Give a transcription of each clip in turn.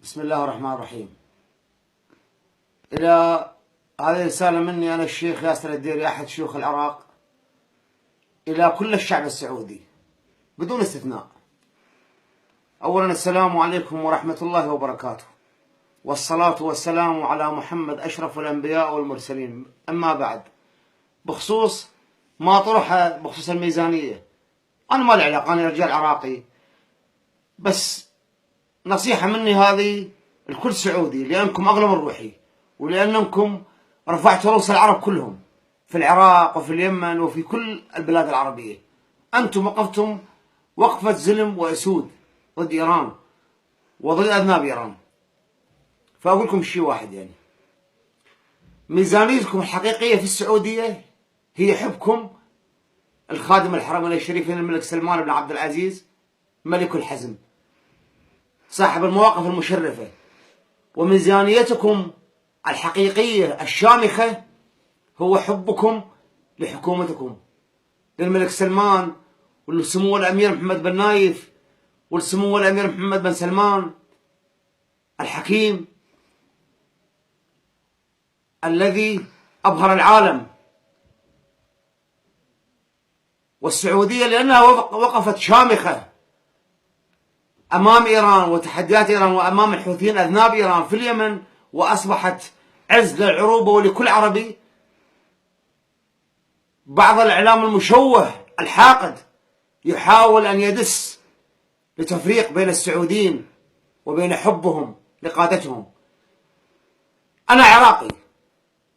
بسم الله الرحمن الرحيم. إلى هذه رسالة مني أنا الشيخ ياسر الديري أحد شيوخ العراق إلى كل الشعب السعودي بدون استثناء. أولا السلام عليكم ورحمة الله وبركاته، والصلاة والسلام على محمد أشرف الأنبياء والمرسلين. أما بعد، بخصوص ما طرح بخصوص الميزانية، أنا ما لي علاقة، أنا رجال عراقي، بس نصيحة مني هذه الكل سعودي، لأنكم أغلى من روحي، ولأنكم رفعتوا رؤوس العرب كلهم في العراق وفي اليمن وفي كل البلاد العربية. أنتم وقفتم وقفة ظلم وأسود ضد إيران وضد أذناب إيران. فأقول لكم شيء واحد، يعني ميزانيتكم الحقيقية في السعودية هي حبكم الخادم الحرمين الشريفين الملك سلمان بن عبد العزيز ملك الحزم صاحب المواقف المشرفة. وميزانيتكم الحقيقية الشامخة هو حبكم لحكومتكم، للملك سلمان ولسمو الأمير محمد بن نايف ولسمو الأمير محمد بن سلمان الحكيم الذي أبهر العالم. والسعودية لأنها وقفت شامخة أمام إيران وتحديات إيران وأمام الحوثيين أذناب إيران في اليمن، وأصبحت عز للعروبة ولكل عربي. بعض الإعلام المشوه الحاقد يحاول أن يدس لتفريق بين السعوديين وبين حبهم لقادتهم. أنا عراقي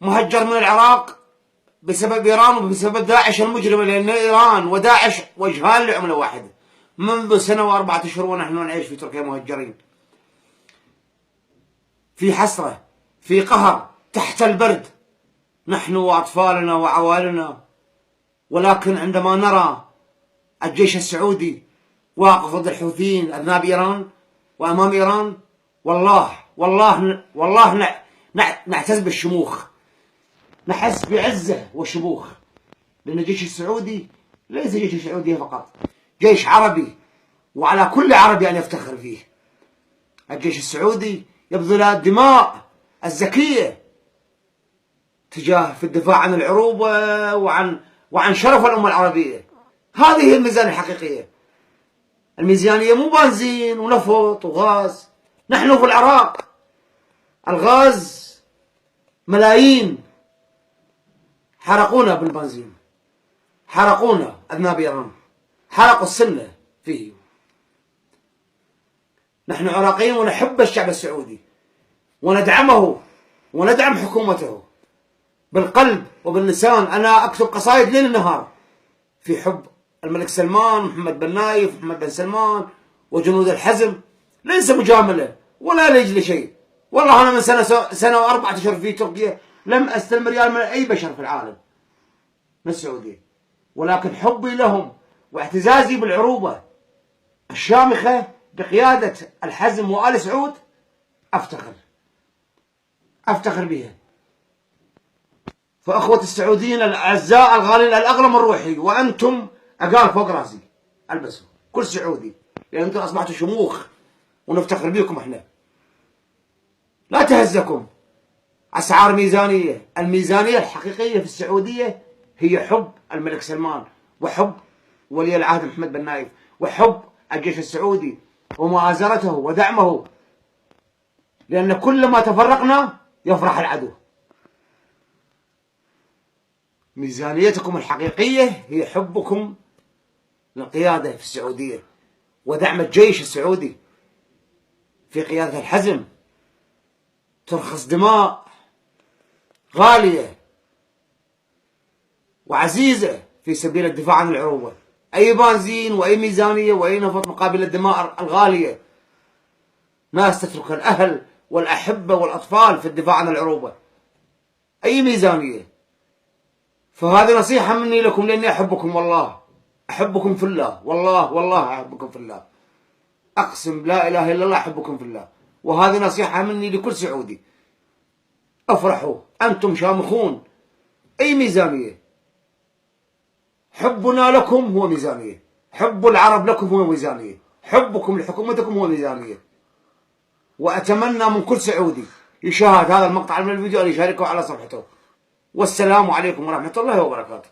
مهجر من العراق بسبب إيران وبسبب داعش المجرمة، لأن إيران وداعش وجهان لعملة واحدة منذ سنة و4 أشهر، ونحن نعيش في تركيا مهجرين في حسرة، في قهر، تحت البرد نحن وأطفالنا وعوائلنا. ولكن عندما نرى الجيش السعودي واقف ضد الحوثيين أذناب إيران وأمام إيران، والله نعتز بالشموخ، نحس بعزة وشموخ، لأن الجيش السعودي ليس جيش السعودية فقط، جيش عربي، وعلى كل عربي أن يفتخر فيه. الجيش السعودي يبذل الدماء الزكية تجاه في الدفاع عن العروبة وعن شرف الأمة العربية. هذه هي الميزانية الحقيقية. الميزانية مو بنزين ونفط وغاز. نحن في العراق الغاز ملايين حرقونا بالبنزين، حرقونا أذناب إيران، حرقوا السنة فيه. نحن عراقيين ونحب الشعب السعودي وندعمه وندعم حكومته بالقلب وباللسان. أنا أكتب قصائد ليل نهار في حب الملك سلمان، محمد بن نايف، محمد بن سلمان وجنود الحزم، ليس مجاملة ولا لأجل شيء. والله أنا من سنة و4 أشهر في تركيا لم أستلم ريال من أي بشر في العالم من السعودية، ولكن حبي لهم واعتزازي بالعروبة الشامخة بقيادة الحزم وآل سعود أفتخر بها. فأخوة السعوديين الأعزاء الغالين الأغلى من روحي، وأنتم أقال فوق راسي، ألبسوا كل سعودي، لأن أنتم أصبحتوا شموخ ونفتخر بكم. إحنا لا تهزكم أسعار ميزانية. الميزانية الحقيقية في السعودية هي حب الملك سلمان وحب ولي العهد محمد بن نايف وحب الجيش السعودي ومؤازرته ودعمه، لأن كلما تفرقنا يفرح العدو. ميزانيتكم الحقيقية هي حبكم للقيادة في السعودية ودعم الجيش السعودي في قيادة الحزم. ترخص دماء غالية وعزيزة في سبيل الدفاع عن العروبة. أي بنزين وأي ميزانية وأي نفط مقابل الدماء الغالية. ناس تترك الأهل والأحبة والأطفال في الدفاع عن العروبة. أي ميزانية. فهذه نصيحة مني لكم، لأني أحبكم والله، أحبكم في الله، والله أحبكم في الله، أقسم لا إله إلا الله أحبكم في الله. وهذه نصيحة مني لكل سعودي. افرحوا، أنتم شامخون. أي ميزانية. حبنا لكم هو ميزانية، حب العرب لكم هو ميزانية، حبكم لحكومتكم هو ميزانية. وأتمنى من كل سعودي يشاهد هذا المقطع من الفيديو أن يشاركه على صفحته. والسلام عليكم ورحمة الله وبركاته.